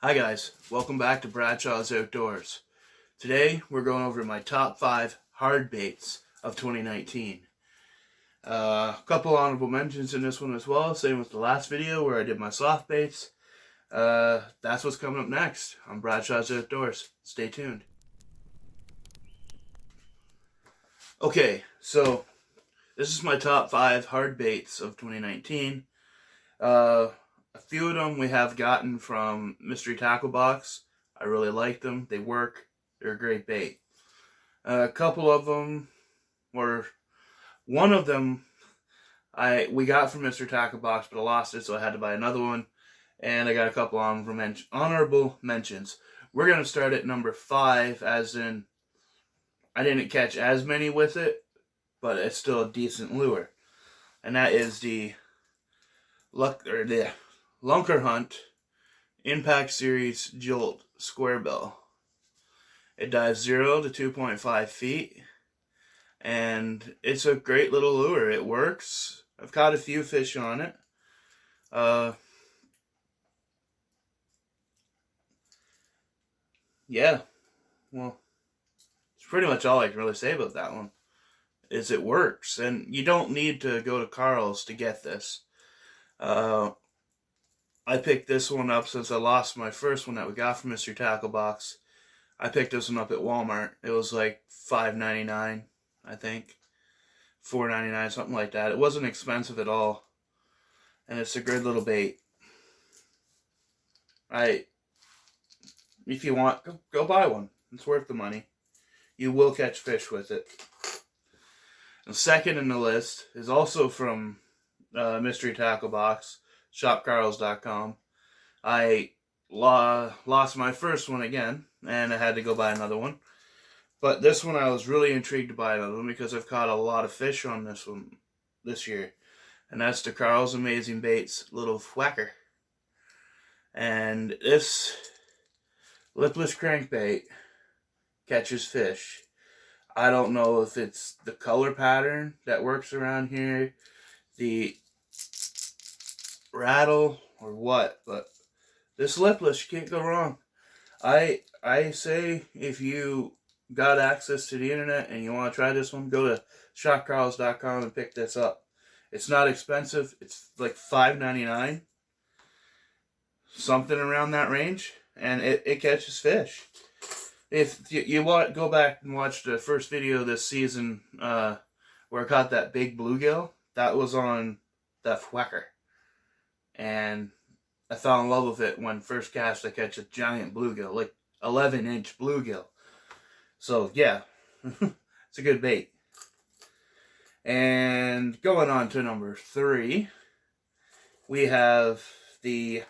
Hi guys, welcome back to Bradshaw's Outdoors. Today we're going over my top 5 hard baits of 2019. A couple honorable mentions in this one as well, same with the last video where I did my soft baits. That's what's coming up next on Bradshaw's Outdoors. Stay tuned. Okay, so this is my top 5 hard baits of 2019. A few of them we have gotten from Mystery Tackle Box. I really like them. They work. They're a great bait. A couple of them were... One of them we got from Mystery Tackle Box, but I lost it, so I had to buy another one. And I got a couple honorable mentions. We're going to start at number 5, as in I didn't catch as many with it, but it's still a decent lure. And that is the LunkerHunt Impact Series Jolt Square Bill. It dives 0 to 2.5 feet, and it's a great little lure. It works. I've caught a few fish on it. Yeah, well, it's pretty much all I can really say about that one, is it works, and you don't need to go to Karl's to get this. I picked this one up since I lost my first one that we got from Mystery Tackle Box. I picked this one up at Walmart. It was like $5.99, I think. $4.99, something like that. It wasn't expensive at all. And it's a good little bait. If you want, go buy one. It's worth the money. You will catch fish with it. And second in the list is also from Mystery Tackle Box. shopkarls.com. I lost my first one again, and I had to go buy another one. But this one I was really intrigued to buy another one because I've caught a lot of fish on this one this year. And that's the Karl's Amazing Baits little THWACKER. And this lipless crankbait catches fish. I don't know if it's the color pattern that works around here, the rattle, or what, but this lipless, you can't go wrong. I say if you got access to the internet and you want to try this one, go to shopkarls.com and pick this up. It's not expensive. It's like $5.99, something around that range, and it catches fish. If you want, go back and watch the first video this season where I caught that big bluegill. That was on that THWACKER. And I fell in love with it when first cast I catch a giant bluegill, like 11-inch bluegill. So yeah, it's a good bait. And going on to number 3, we have the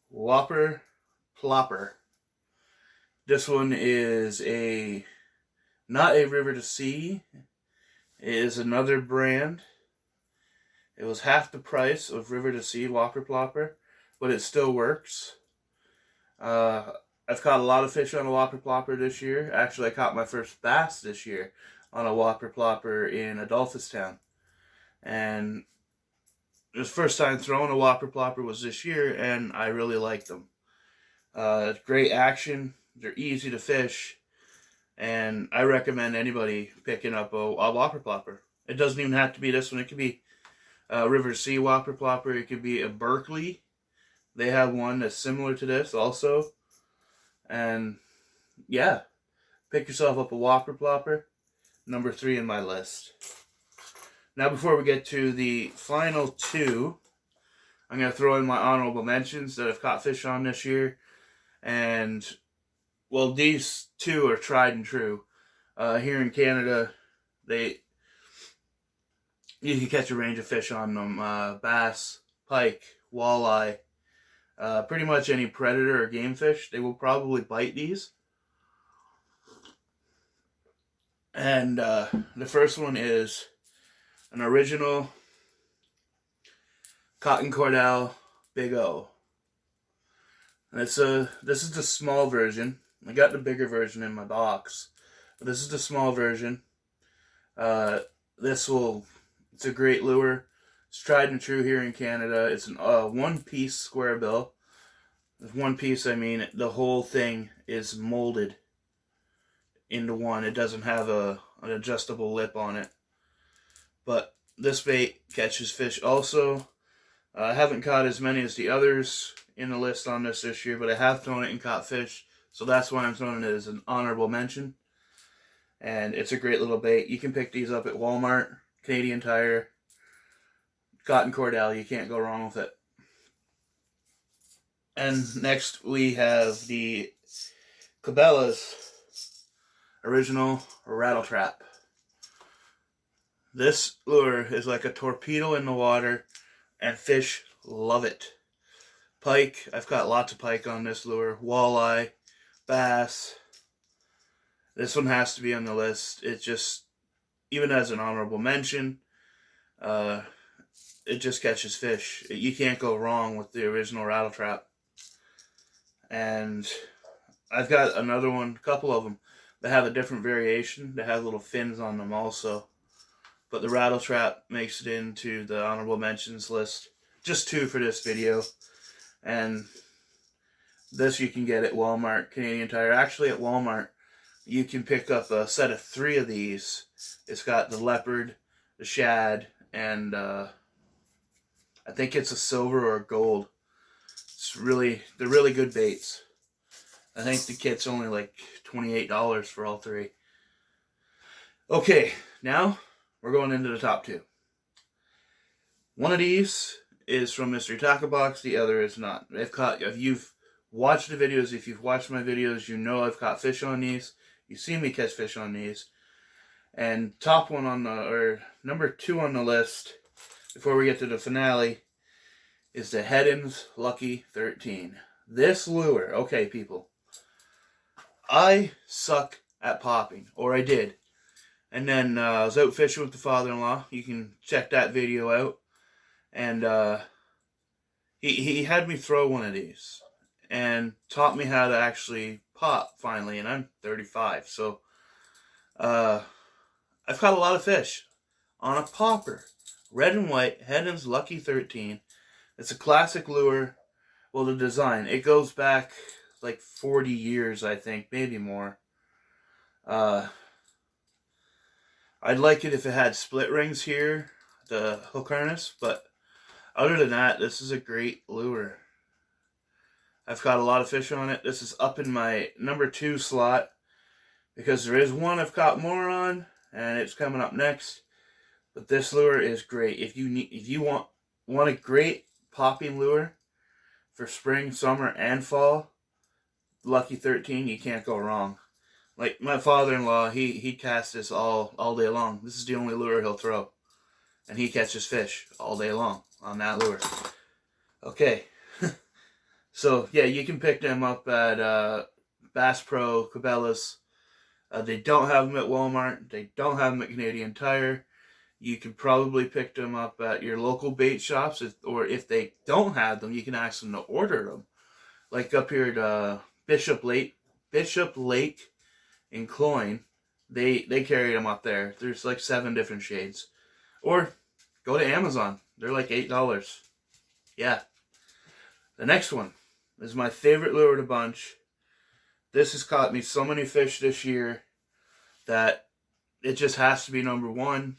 Whopper Plopper. This one is not a River to Sea. It is another brand. It was half the price of River to Sea Whopper Plopper, but it still works. I've caught a lot of fish on a Whopper Plopper this year. Actually, I caught my first bass this year on a Whopper Plopper in Adolphustown. And the first time throwing a Whopper Plopper was this year, and I really like them. Great action. They're easy to fish. And I recommend anybody picking up a Whopper Plopper. It doesn't even have to be this one. It could be River Sea Whopper Plopper. It could be a Berkeley. They have one that's similar to this also. And yeah, pick yourself up a Whopper Plopper. Number 3 in my list. Now before we get to the final 2, I'm going to throw in my honorable mentions that I've caught fish on this year. And well, these 2 are tried and true. Here in Canada, you can catch a range of fish on them. Bass, pike, walleye, pretty much any predator or game fish. They will probably bite these. And the first one is an original Cotton Cordell Big O. And this is the small version. I got the bigger version in my box, but this is the small version. It's a great lure. It's tried and true here in Canada. It's a one-piece square bill. One piece, I mean, the whole thing is molded into one. It doesn't have an adjustable lip on it. But this bait catches fish also. I haven't caught as many as the others in the list on this year, but I have thrown it and caught fish. So that's why I'm throwing it as an honorable mention. And it's a great little bait. You can pick these up at Walmart, Canadian Tire, Cotton Cordell. You can't go wrong with it. And next we have the Cabela's Original Rattle Trap. This lure is like a torpedo in the water, and fish love it. Pike, I've got lots of pike on this lure. Walleye, bass. This one has to be on the list. It just, even as an honorable mention, it just catches fish. You can't go wrong with the Original Rattle Trap. And I've got another one, a couple of them, that have a different variation. They have little fins on them also. But the Rattle Trap makes it into the honorable mentions list. Just 2 for this video. And this you can get at Walmart, Canadian Tire. Actually at Walmart, you can pick up a set of 3 of these. It's got the leopard, the shad, and I think it's a silver or a gold. They're really good baits. I think the kit's only like $28 for all 3. Okay, now we're going into the top 2. One of these is from Mystery Tackle Box. The other is not. If you've watched the videos, if you've watched my videos, you know I've caught fish on these. You've seen me catch fish on these. And top one on the, or number 2 on the list, before we get to the finale, is the Heddon Lucky 13. This lure, okay people, I suck at popping, or I did. And then I was out fishing with the father-in-law. You can check that video out. And he had me throw one of these and taught me how to actually pop finally. And I'm 35, so I've caught a lot of fish on a popper, red and white Heddon Lucky 13. It's a classic lure. Well, the design, it goes back like 40 years, I think, maybe more. I'd like it if it had split rings here, the hook harness, but other than that, this is a great lure. I've caught a lot of fish on it. This is up in my number 2 slot because there is one I've caught more on, and it's coming up next. But this lure is great. If you want a great popping lure for spring, summer, and fall, Lucky 13, you can't go wrong. Like my father-in-law, he casts this all day long. This is the only lure he'll throw. And he catches fish all day long on that lure. Okay. So, yeah, you can pick them up at Bass Pro, Cabela's. They don't have them at Walmart. They don't have them at Canadian Tire. You can probably pick them up at your local bait shops. Or if they don't have them, you can ask them to order them. Like up here at Bishop Lake in Cloyne, they carry them up there. There's like 7 different shades. Or go to Amazon. They're like $8. Yeah. The next one is my favorite lure of the bunch. This has caught me so many fish this year that it just has to be number 1.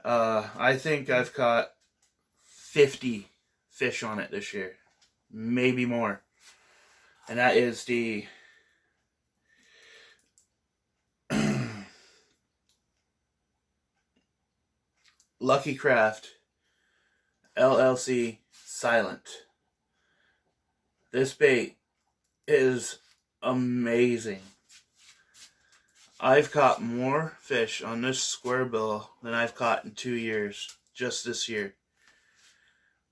I think I've caught 50 fish on it this year. Maybe more. And that is the Lucky Craft LLC Silent. This bait is amazing. I've caught more fish on this square bill than I've caught in 2 years, just this year.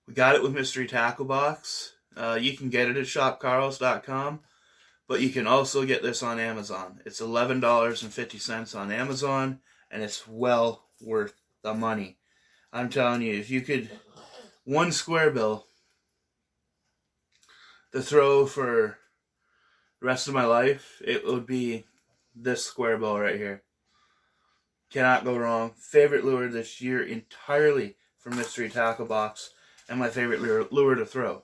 We got it with Mystery Tackle Box. You can get it at shopkarls.com, but you can also get this on Amazon. It's $11.50 on Amazon, and it's well worth the money. I'm telling you, if you could, one square bill to throw for the rest of my life, it would be this square bill right here. Cannot go wrong. Favorite lure this year entirely from Mystery Tackle Box, and my favorite lure to throw.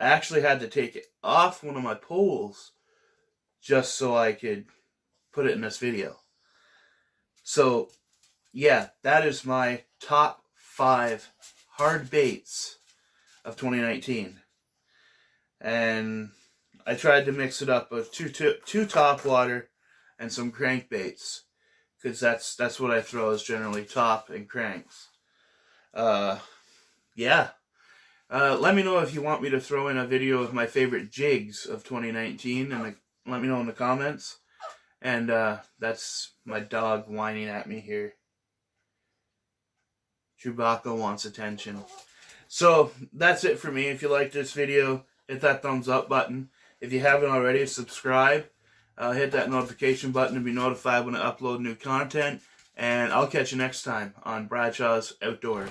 I actually had to take it off one of my poles just so I could put it in this video. So, yeah, that is my top 5 hard baits of 2019. And I tried to mix it up with two top water and some crankbaits, because that's what I throw, is generally top and cranks. Yeah. Let me know if you want me to throw in a video of my favorite jigs of 2019, and let me know in the comments. And that's my dog whining at me here. Chewbacca wants attention. So that's it for me. If you liked this video, hit that thumbs up button. If you haven't already, subscribe. Hit that notification button to be notified when I upload new content. And I'll catch you next time on Bradshaw's Outdoors.